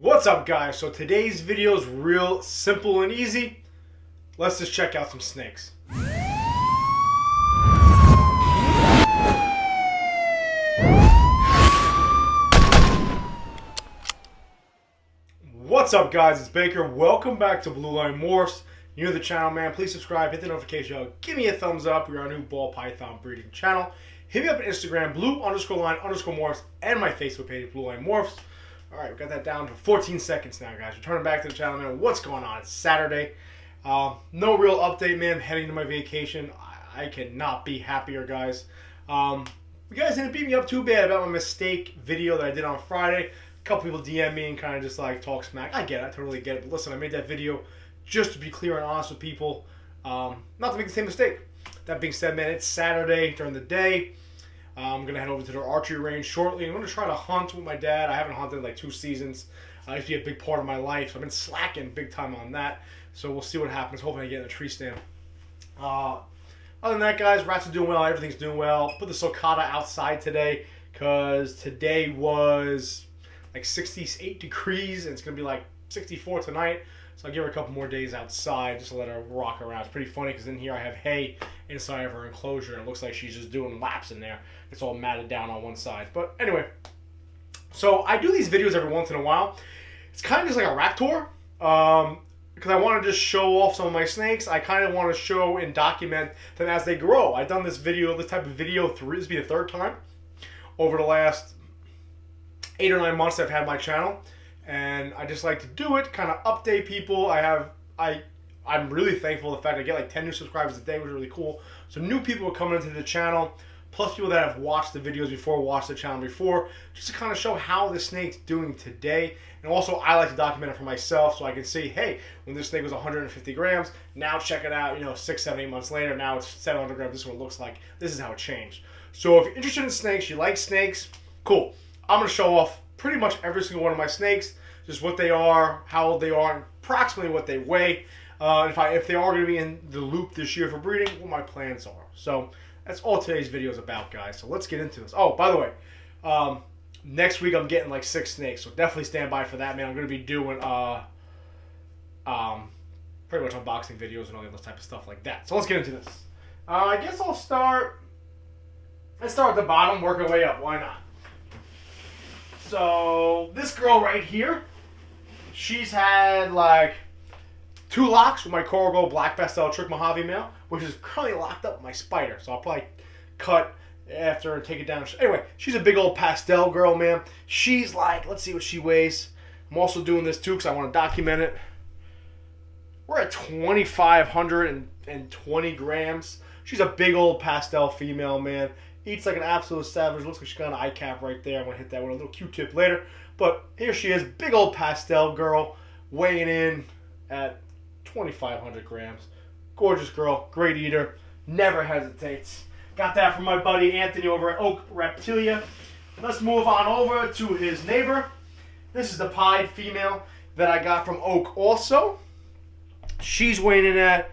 What's up, guys? So today's video is real simple and easy. Let's just check out some snakes. What's up, guys? It's Baker. Welcome back to Blue Line Morphs. You're new to the channel, man. Please subscribe, hit the notification bell, give me a thumbs up. We're our new ball python breeding channel. Hit me up on Instagram, blue_line_morphs, and my Facebook page, Blue Line Morphs. All right, we got that down to 14 seconds now, guys. Returning back to the channel, man. What's going on? It's Saturday. No real update, man. Heading to my vacation. I cannot be happier, guys. You guys didn't beat me up too bad about my mistake video that I did on Friday. A couple people DM me and kind of just like talk smack. I get it. I totally get it. But listen, I made that video just to be clear and honest with people. Not to make the same mistake. That being said, man, it's Saturday during the day. I'm going to head over to the archery range shortly. I'm going to try to hunt with my dad. I haven't hunted in like 2 seasons. It used to be a big part of my life. So I've been slacking big time on that. So we'll see what happens. Hopefully I get in a tree stand. Other than that, guys, rats are doing well. Everything's doing well. Put the sulcata outside today because today was like 68 degrees. And it's going to be like 64 tonight. So I'll give her a couple more days outside just to let her rock around. It's pretty funny because in here I have hay inside of her enclosure. And it looks like she's just doing laps in there. It's all matted down on one side. But anyway, so I do these videos every once in a while. It's kind of just like a rat tour. Because I want to just show off some of my snakes. I kind of want to show and document them as they grow. I've done this type of video, this will be the 3rd time over the last 8 or 9 months I've had my channel. And I just like to do it, kind of update people. I'm really thankful for the fact I get like 10 new subscribers a day, which is really cool. So new people are coming into the channel, plus people that have watched the videos before, watched the channel before, just to kind of show how the snake's doing today. And also, I like to document it for myself so I can see, hey, when this snake was 150 grams, now check it out, 6, 7, 8 months later, now it's 700 grams, this is what it looks like. This is how it changed. So if you're interested in snakes, you like snakes, cool. I'm going to show off pretty much every single one of my snakes, just what they are, how old they are, and approximately what they weigh. If they are going to be in the loop this year for breeding, what my plans are. So that's all today's video is about, guys. So let's get into this. Oh, by the way, next week I'm getting like 6 snakes, so definitely stand by for that, man. I'm going to be doing pretty much unboxing videos and all the other type of stuff like that. So let's get into this. I guess let's start at the bottom, work our way up. Why not? So this girl right here, she's had like 2 locks with my Coral Gold Black Pastel Trick Mojave male, which is currently locked up with my spider. So I'll probably cut after and take it down. Anyway, she's a big old pastel girl, man. She's like, let's see what she weighs. I'm also doing this too because I want to document it. We're at 2,520 grams. She's a big old pastel female, man. Eats like an absolute savage. Looks like she's got an eye cap right there. I'm going to hit that with a little Q-tip later. But here she is, big old pastel girl, weighing in at 2,500 grams. Gorgeous girl, great eater, never hesitates. Got that from my buddy Anthony over at Oak Reptilia. Let's move on over to his neighbor. This is the pied female that I got from Oak also. She's weighing in at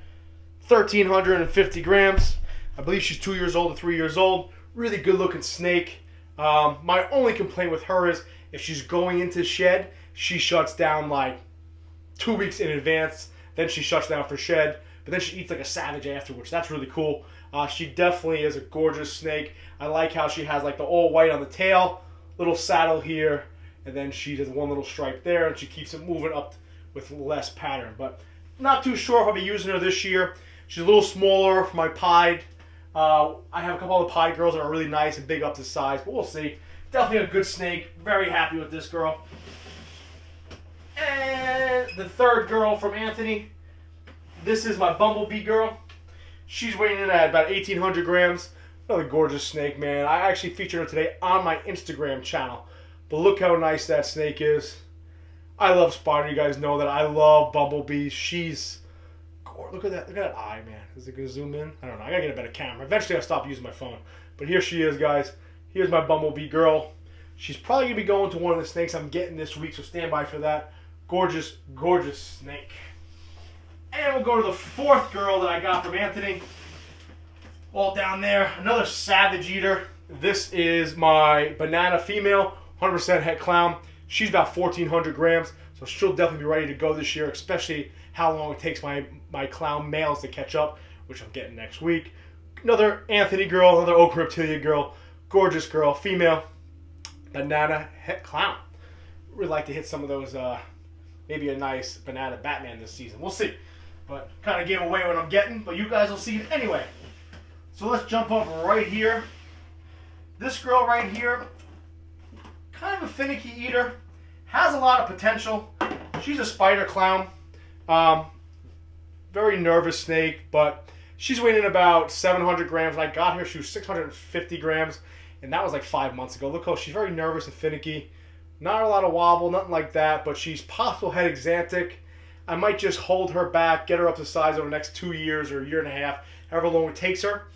1,350 grams. I believe she's 2 years old or 3 years old. Really good looking snake. My only complaint with her is if she's going into shed, she shuts down like 2 weeks in advance. Then she shuts down for shed. But then she eats like a savage afterwards. That's really cool. She definitely is a gorgeous snake. I like how she has like the all white on the tail, little saddle here, and then she does one little stripe there, and she keeps it moving up with less pattern. But not too sure if I'll be using her this year. She's a little smaller for my pied. I have a couple other pied girls that are really nice and big up to size, but we'll see. Definitely a good snake. Very happy with this girl. And the 3rd girl from Anthony. This is my bumblebee girl. She's weighing in at about 1,800 grams. Another gorgeous snake, man. I actually featured her today on my Instagram channel. But look how nice that snake is. I love spider. You guys know that I love bumblebees. She's... Look at that eye, man. Is it going to zoom in? I don't know. I got to get a better camera. Eventually I'll stop using my phone. But here she is, guys. Here's my bumblebee girl. She's probably going to be going to one of the snakes I'm getting this week, so stand by for that. Gorgeous, gorgeous snake. And we'll go to the 4th girl that I got from Anthony. All down there. Another savage eater. This is my banana female, 100% het clown. She's about 1,400 grams, so she'll definitely be ready to go this year, especially how long it takes my clown males to catch up, which I'm getting next week. Another Anthony girl, another Ochre Reptilia girl, gorgeous girl, female, banana het clown. Really like to hit some of those, maybe a nice banana Batman this season. We'll see. But kind of gave away what I'm getting, but you guys will see it anyway. So let's jump up right here. This girl right here, kind of a finicky eater, has a lot of potential. She's a spider clown. Very nervous snake, but she's weighing in about 700 grams. When I got her, she was 650 grams, and that was like 5 months ago. Look how she's very nervous and finicky. Not a lot of wobble, nothing like that, but she's possible head exantic. I might just hold her back, get her up to size over the next 2 years or a year and a half, however long it takes her.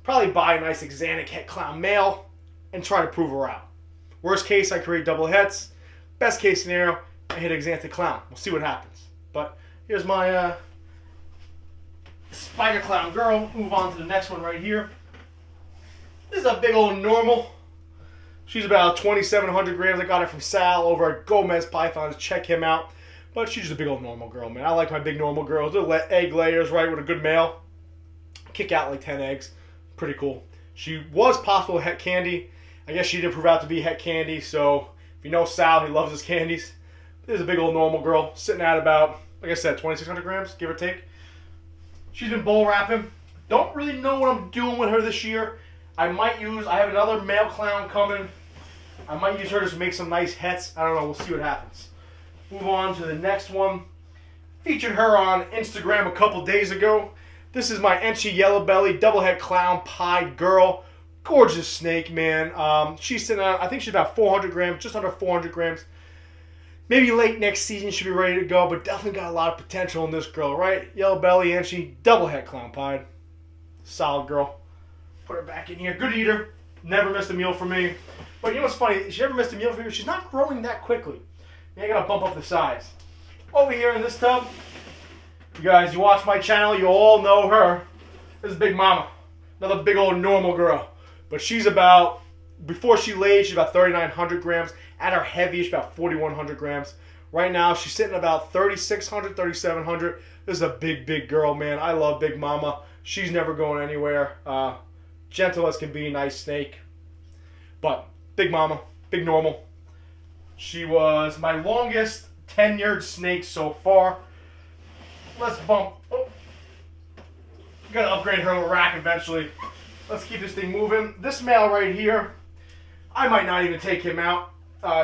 Probably buy a nice exantic het clown male and try to prove her out. Worst case, I create double hets. Best case scenario, I hit exantic clown. We'll see what happens. But here's my spider clown girl. Move on to the next one right here. This is a big old normal. She's about 2,700 grams. I got her from Sal over at Gomez Pythons. Check him out. But she's just a big old normal girl, man. I like my big normal girls. They're egg layers, right, with a good male. Kick out like 10 eggs. Pretty cool. She was possible het candy. I guess she did prove out to be het candy. So if you know Sal, he loves his candies. This is a big old normal girl. Sitting at about, like I said, 2,600 grams, give or take. She's been bull wrapping. Don't really know what I'm doing with her this year. I have another male clown coming. I might use her to make some nice hets. I don't know. We'll see what happens. Move on to the next one. Featured her on Instagram a couple days ago. This is my Enchi Yellow Belly Double Het Clown Pied Girl. Gorgeous snake, man. She's sitting at, I think she's about 400 grams, just under 400 grams. Maybe late next season she'll be ready to go, but definitely got a lot of potential in this girl, right? Yellow Belly, Enchi, Double Het Clown Pied. Solid girl. Put her back in here. Good eater. Never missed a meal for me. But you know what's funny? She never missed a meal for me. She's not growing that quickly. I gotta bump up the size. Over here in this tub, you guys, you watch my channel, you all know her. This is Big Mama. Another big old normal girl. But she's about, before she laid, she's about 3,900 grams. At her heavy, she's about 4,100 grams. Right now, she's sitting about 3,600, 3,700. This is a big, big girl, man. I love Big Mama. She's never going anywhere. Gentle as can be, nice snake. But Big Mama, big normal. She was my longest tenured snake so far. Let's bump. Oh. Gotta upgrade her rack eventually. Let's keep this thing moving. This male right here, I might not even take him out.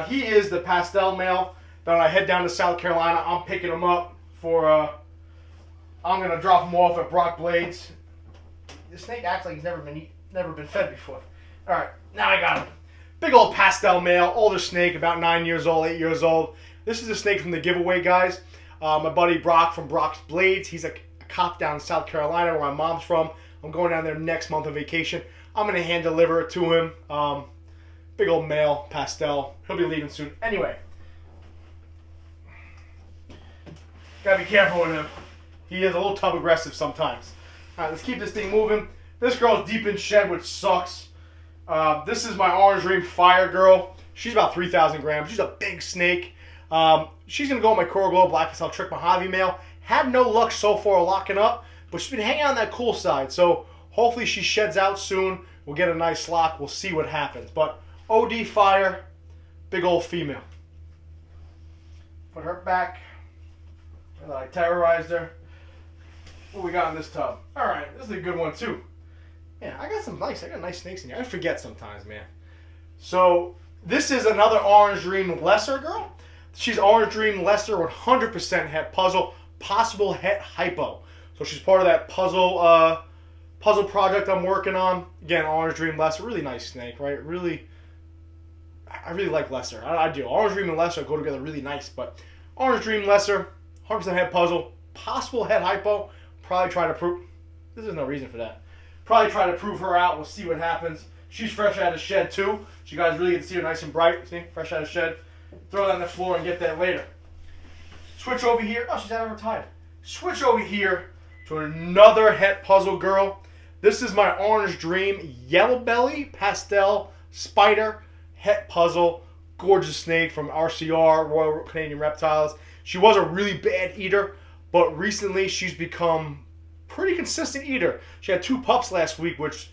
He is the Pastel male. Then when I head down to South Carolina, I'm picking him up for, I'm gonna drop him off at Brock Blades. The snake acts like he's never been fed before. All right, now I got him. Big old Pastel male, older snake, about 9 years old, 8 years old. This is a snake from the giveaway, guys. My buddy Brock from Brock's Blades. He's a cop down in South Carolina where my mom's from. I'm going down there next month on vacation. I'm going to hand deliver it to him. Big old male, Pastel. He'll be leaving soon. Anyway. Gotta be careful with him. He is a little tub aggressive sometimes. Alright, let's keep this thing moving. This girl's deep in shed, which sucks. This is my Orange Dream Fire Girl. She's about 3,000 grams. She's a big snake. She's going to go on my Coral Glow Black Pastel Trick Mojave male. Had no luck so far locking up, but she's been hanging on that cool side. So hopefully she sheds out soon. We'll get a nice lock. We'll see what happens. But OD Fire, big old female. Put her back. And I terrorized her. What we got in this tub? All right, this is a good one too. Yeah, I got nice snakes in here. I forget sometimes, man. So this is another Orange Dream Lesser girl. She's Orange Dream Lesser 100% het puzzle, possible het hypo. So she's part of that puzzle project I'm working on. Again, Orange Dream Lesser, really nice snake, right? I really like Lesser. I do. Orange Dream and Lesser go together really nice, but Orange Dream Lesser, 100% het puzzle, possible het hypo. Probably try to prove. There's no reason for that. Probably try to prove her out. We'll see what happens. She's fresh out of shed too. So you guys really get to see her nice and bright. See, fresh out of shed. Throw that on the floor and get that later. Switch over here. Oh, she's out of her tide. Switch over here to another het puzzle girl. This is my Orange Dream Yellow Belly Pastel Spider het puzzle. Gorgeous snake from RCR, Royal Canadian Reptiles. She was a really bad eater, but recently she's become pretty consistent eater. She had 2 pups last week, which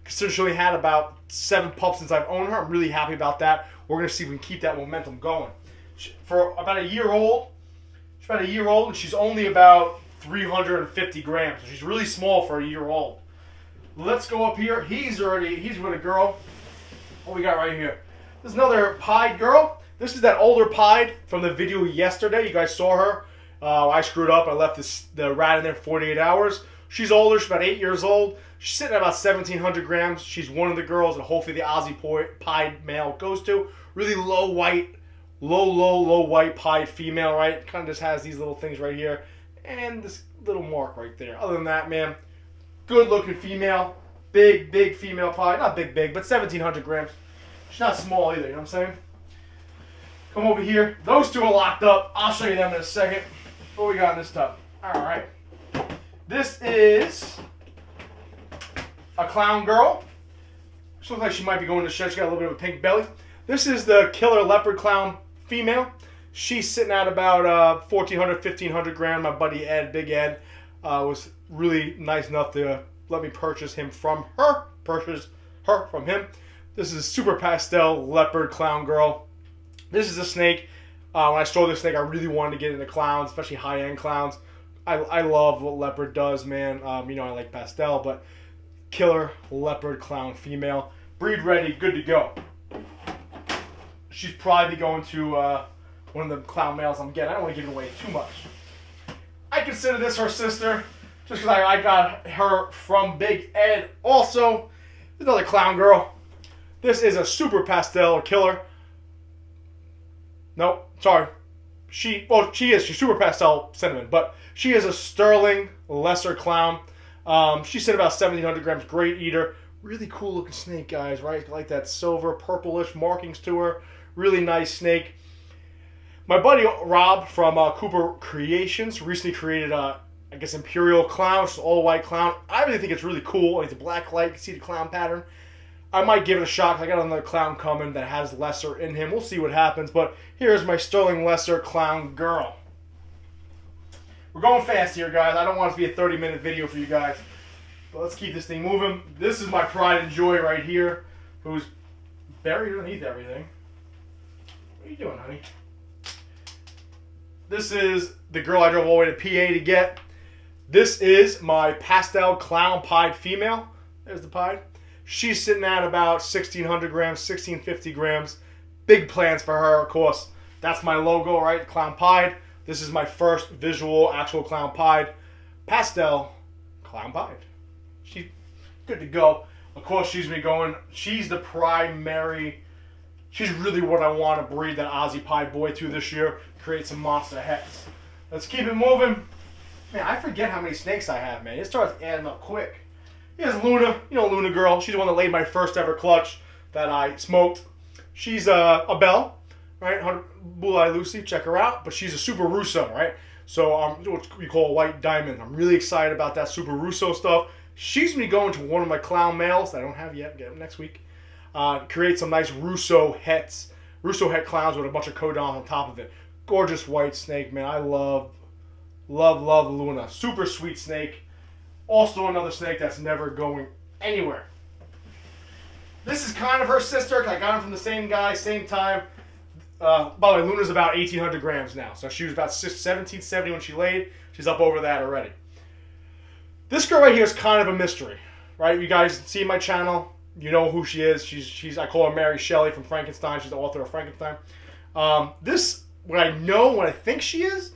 considering she only had about 7 pups since I've owned her, I'm really happy about that. We're going to see if we can keep that momentum going. For about a year old, and she's only about 350 grams. So she's really small for a year old. Let's go up here. He's with a girl. What we got right here? This is another pied girl. This is that older pied from the video yesterday. You guys saw her. I screwed up. I left the rat in there for 48 hours. She's older. She's about 8 years old. She's sitting at about 1,700 grams. She's one of the girls that hopefully the Aussie pied male goes to. Really low white pied female, right? Kind of just has these little things right here. And this little mark right there. Other than that, man, good looking female. Big female pied. Not big, but 1,700 grams. She's not small either, you know what I'm saying? Come over here. Those 2 are locked up. I'll show you them in a second. What we got in this tub? Alright. This is a clown girl. She looks like she might be going to shed. She got a little bit of a pink belly. This is the killer leopard clown female. She's sitting at about 1,400, 1,500 grams. My buddy Ed, Big Ed, was really nice enough to let me purchase her from him. This is a super pastel leopard clown girl. This is a snake. When I saw this snake, I really wanted to get into clowns, especially high-end clowns. I love what leopard does, man. You know I like pastel, but killer leopard clown female. Breed ready, good to go. She's probably going to one of the clown males I'm getting. I don't want to give it away too much. I consider this her sister, just because I got her from Big Ed. Also, another clown girl. This is a super pastel killer. No, sorry. She's super pastel cinnamon, but she is a sterling lesser clown. She's at about 1,700 grams. Great eater. Really cool looking snake, guys, right? Like that silver, purplish markings to her. Really nice snake. My buddy Rob from Cooper Creations recently created I guess Imperial Clown, which is all white clown. I really think it's really cool. It's a black light. You can see the clown pattern. I might give it a shot. I got another clown coming that has lesser in him. We'll see what happens. But here's my sterling lesser clown girl. We're going fast here, guys. I don't want it to be a 30-minute video for you guys. But let's keep this thing moving. This is my pride and joy right here, who's buried underneath everything. What are you doing, honey? This is the girl I drove all the way to PA to get. This is my pastel clown pied female. There's the pied. She's sitting at about 1,600 grams, 1,650 grams. Big plans for her, of course. That's my logo, right? Clown pied. This is my first visual, actual clown pied. Pastel clown pied. She's good to go. Of course, she's the primary. She's really what I want to breed that Aussie pied boy to this year. Create some monster heads. Let's keep it moving. Man, I forget how many snakes I have, man. It starts adding up quick. Here's Luna. You know Luna girl. She's the one that laid my first ever clutch that I smoked. She's a belle, right? Bull Eye Lucy. Check her out. But she's a Super Russo, right? So what we call a white diamond. I'm really excited about that Super Russo stuff. She's going to be going to one of my clown males that I don't have yet. Get them next week. Create some nice Russo hets. Russo het clowns with a bunch of codon on top of it. Gorgeous white snake, man. I love Luna. Super sweet snake. Also another snake that's never going anywhere. This is kind of her sister. I got them from the same guy, same time. By the way, Luna's about 1,800 grams now. So she was about 1,770 when she laid. She's up over that already. This girl right here is kind of a mystery, right? You guys see my channel. You know who she is. I call her Mary Shelley from Frankenstein. She's the author of Frankenstein. What I think she is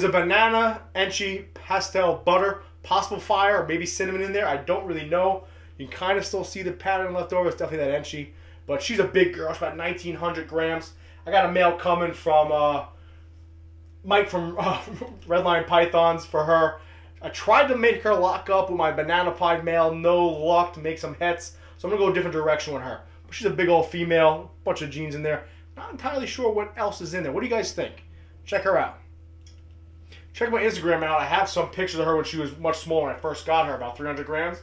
a banana enchi pastel butter. Possible fire or maybe cinnamon in there. I don't really know. You can kind of still see the pattern left over. It's definitely that enchi. But she's a big girl. She's about 1,900 grams. I got a male coming from Mike from Redline Pythons for her. I tried to make her lock up with my banana pied male. No luck to make some hets. So I'm going to go a different direction with her. But she's a big old female. Bunch of genes in there. Not entirely sure what else is in there. What do you guys think? Check her out. Check my Instagram out. I have some pictures of her when she was much smaller when I first got her, about 300 grams.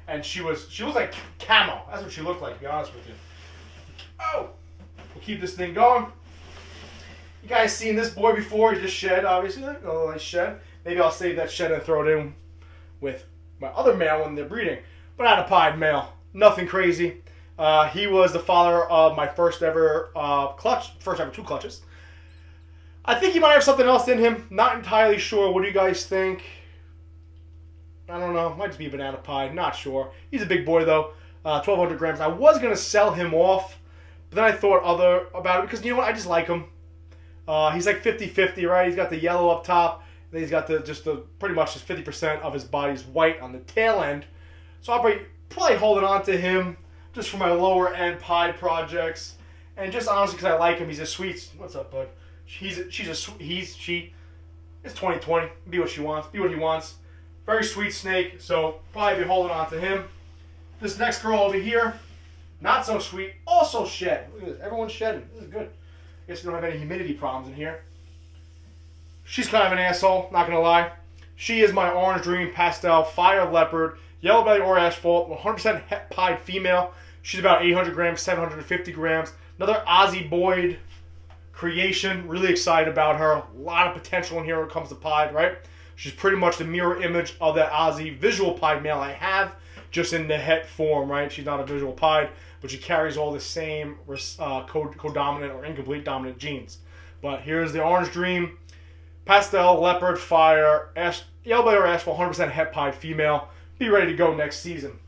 And she was like camo. That's what she looked like, to be honest with you. Oh! We'll keep this thing going. You guys seen this boy before? He just shed, obviously. A little nice shed. Maybe I'll save that shed and throw it in with my other male when they're breeding. Banana pied male. Nothing crazy. He was the father of my first ever clutch. First ever 2 clutches. I think he might have something else in him. Not entirely sure. What do you guys think? I don't know. Might just be banana pie. Not sure. He's a big boy though. 1,200 grams. I was going to sell him off. But then I thought about it because you know what? I just like him. He's like 50-50, right? He's got the yellow up top. Then he's got pretty much just 50% of his body's white on the tail end. So I'll be probably holding on to him just for my lower end pied projects. And just honestly because I like him. He's a sweet. What's up, bud? She. It's 2020. Be what she wants. Be what he wants. Very sweet snake. So probably be holding on to him. This next girl over here, not so sweet. Also shed. Look at this. Everyone's shedding. This is good. I guess we don't have any humidity problems in here. She's kind of an asshole. Not gonna lie. She is my Orange Dream Pastel Fire Leopard Yellow Belly or Asphalt 100% het pied female. She's about 800 grams, 750 grams. Another Aussie Boyd creation. Really excited about her. A lot of potential in here when it comes to pied, right? She's pretty much the mirror image of that Aussie visual pied male I have, just in the het form, right? She's not a visual pied, but she carries all the same co-dominant or incomplete dominant genes. But here's the Orange Dream Pastel Leopard Fire Yellow Belly or Asphalt 100% het pied female. Be ready to go next season.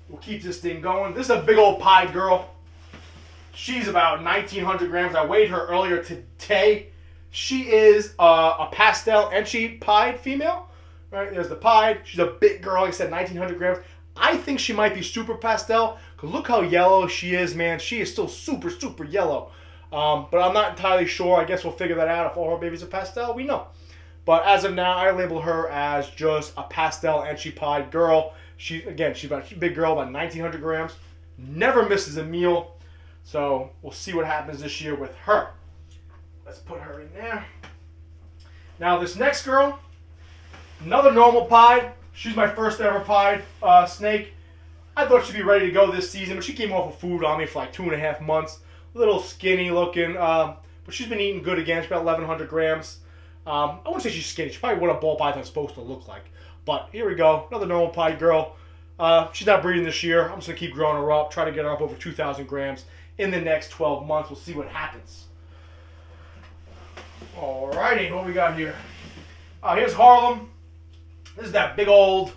We'll keep this thing going. This is a big old pied girl. She's about 1,900 grams. I weighed her earlier today. She is a pastel and she pied female. Right, there's the pied. She's a big girl. Like I said, 1,900 grams. I think she might be super pastel. Because look how yellow she is, man. She is still super, super yellow. But I'm not entirely sure. I guess we'll figure that out. If all her babies are pastel, we know. But as of now, I label her as just a pastel and she pied girl. She's a big girl, about 1,900 grams. Never misses a meal. So we'll see what happens this year with her. Let's put her in there. Now this next girl, another normal pied. She's my first ever pied snake. I thought she'd be ready to go this season, but she came off of food on me for like 2.5 months. A little skinny looking, but she's been eating good again. She's about 1,100 grams. I wouldn't say she's skinny. She's probably what a ball python's supposed to look like. But here we go. Another normal pied girl. She's not breeding this year. I'm just going to keep growing her up. Try to get her up over 2,000 grams in the next 12 months. We'll see what happens. Alrighty, what we got here? Here's Harlem. This is that big old,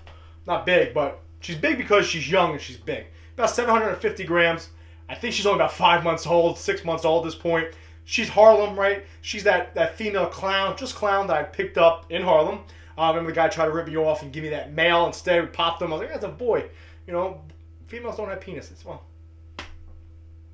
not big, but she's big because she's young and she's big. About 750 grams. I think she's only about 5 months old, 6 months old at this point. She's Harlem, right? She's that female clown, just clown that I picked up in Harlem. Remember the guy tried to rip me off and give me that male instead. We popped them. I was like, that's a boy. You know, females don't have penises. Well,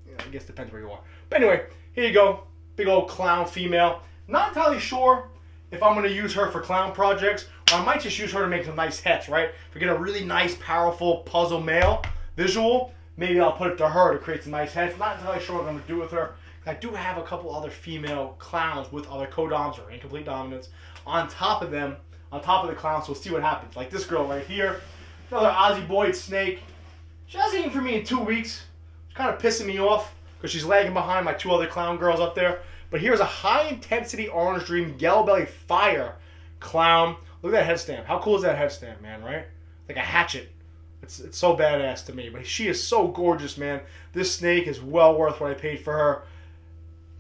yeah, I guess it depends where you are. But anyway, here you go. Big old clown female. Not entirely sure if I'm going to use her for clown projects, or I might just use her to make some nice hets, right? If we get a really nice, powerful puzzle male visual, maybe I'll put it to her to create some nice hets. Not entirely sure what I'm going to do with her. I do have a couple other female clowns with other co-doms or incomplete dominants on top of them, on top of the clowns, so we'll see what happens. Like this girl right here, another Aussie Boyd snake. She hasn't eaten for me in 2 weeks. It's kind of pissing me off because she's lagging behind my 2 other clown girls up there. But here's a high-intensity Orange Dream Yellow Belly Fire clown. Look at that head stamp. How cool is that head stamp, man, right? Like a hatchet. It's so badass to me. But she is so gorgeous, man. This snake is well worth what I paid for her.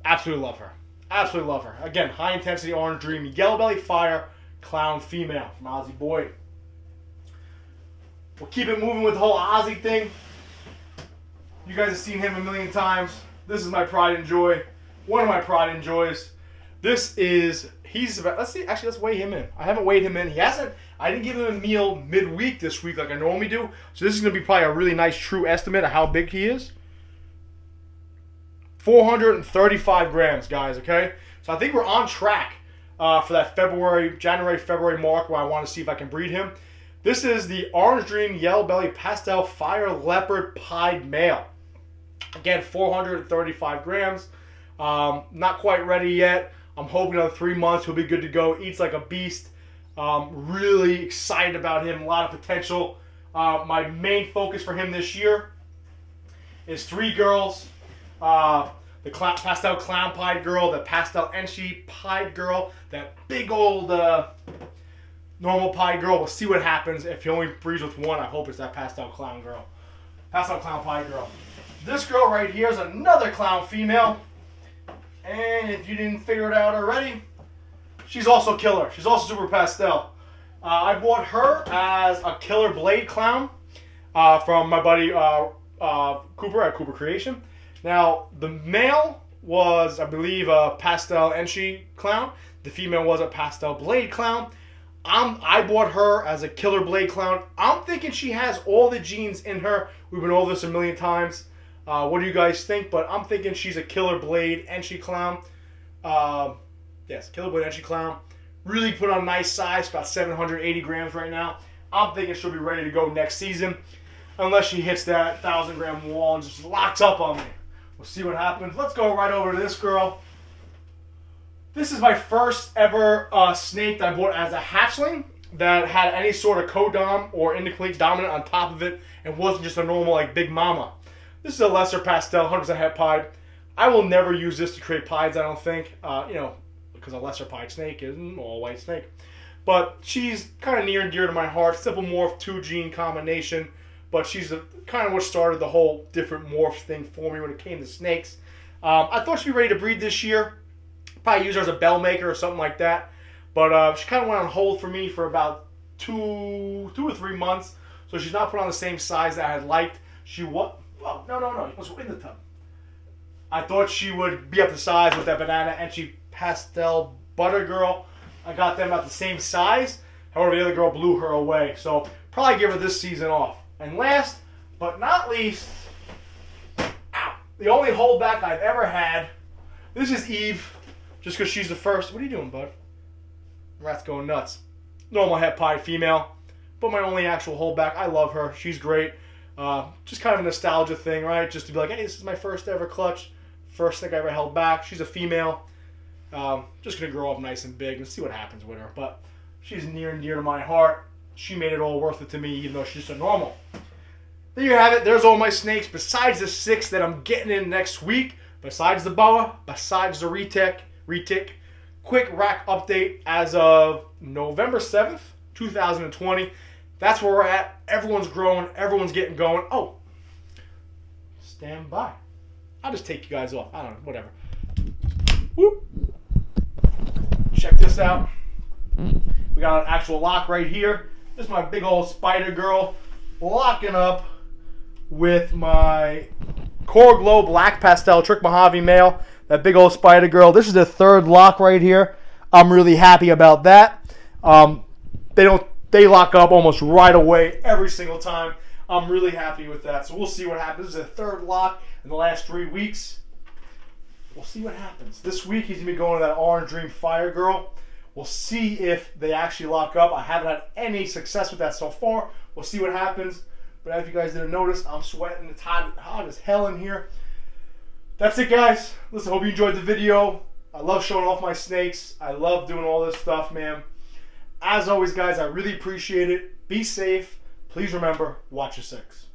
Absolutely love her. Absolutely love her. Again, high-intensity Orange Dream Yellow Belly Fire clown female from Aussie Boyd. We'll keep it moving with the whole Aussie thing. You guys have seen him a million times. This is my pride and joy. One of my pride and joys. He's about, let's see, actually let's weigh him in. I haven't weighed him in. I didn't give him a meal midweek this week like I normally do. So this is going to be probably a really nice true estimate of how big he is. 435 grams, guys, okay? So I think we're on track for that January-February mark where I want to see if I can breed him. This is the Orange Dream Yellow Belly Pastel Fire Leopard Pied Male. Again, 435 grams. Not quite ready yet. I'm hoping another 3 months he'll be good to go. Eats like a beast. Really excited about him. A lot of potential. My main focus for him this year is 3 girls. The pastel clown pied girl, the pastel enchi pied girl, that big old normal pied girl. We'll see what happens. If he only breeds with one, I hope it's that pastel clown girl. Pastel clown pied girl. This girl right here is another clown female. And if you didn't figure it out already, she's also killer. She's also super pastel. I bought her as a killer blade clown from my buddy Cooper at Cooper Creation. Now, the male was, I believe, a pastel enchi clown. The female was a pastel blade clown. I bought her as a killer blade clown. I'm thinking she has all the genes in her. We've been over this a million times. What do you guys think? But I'm thinking she's a killer blade enchi clown. Yes, killer blade enchi clown. Really put on a nice size, about 780 grams right now. I'm thinking she'll be ready to go next season. Unless she hits that 1,000-gram wall and just locks up on me. We'll see what happens. Let's go right over to this girl. This is my first ever snake that I bought as a hatchling that had any sort of co-dom or incomplete dominant on top of it and wasn't just a normal like big mama. This is a lesser pastel, 100% het pied. I will never use this to create pieds, I don't think. Because a lesser pied snake is an all-white snake. But she's kind of near and dear to my heart. Simple morph 2-gene combination. But she's kind of what started the whole different morph thing for me when it came to snakes. I thought she'd be ready to breed this year. Probably use her as a bell maker or something like that. But she kind of went on hold for me for about two or 3 months. So she's not put on the same size that I had liked. She was... Well, no. It was in the tub. I thought she would be up to size with that banana enchi pastel butter girl. I got them about the same size. However, the other girl blew her away. So probably give her this season off. And last but not least, the only holdback I've ever had. This is Eve, just because she's the first. What are you doing, bud? Rat's going nuts. Normal het pied female, but my only actual holdback. I love her. She's great. Just kind of a nostalgia thing, right? Just to be like, hey, this is my first ever clutch. First thing I ever held back. She's a female. Just going to grow up nice and big and see what happens with her. But she's near and dear to my heart. She made it all worth it to me, even though she's just a normal. There you have it. There's all my snakes, besides the 6 that I'm getting in next week. Besides the boa, besides the retic. Quick rack update as of November 7th, 2020. That's where we're at. Everyone's growing. Everyone's getting going. Oh, stand by. I'll just take you guys off. I don't know. Whatever. Whoop. Check this out. We got an actual lock right here. This is my big old spider girl locking up with my Core Glow Black Pastel Trick Mojave male. That big old spider girl. This is the 3rd lock right here. I'm really happy about that. They lock up almost right away every single time. I'm really happy with that. So we'll see what happens. This is the 3rd lock in the last 3 weeks. We'll see what happens. This week he's going to be going to that Orange Dream Fire Girl. We'll see if they actually lock up. I haven't had any success with that so far. We'll see what happens. But if you guys didn't notice, I'm sweating. It's hot as hell in here. That's it, guys. Listen, hope you enjoyed the video. I love showing off my snakes. I love doing all this stuff, man. As always, guys, I really appreciate it. Be safe. Please remember, watch your 6.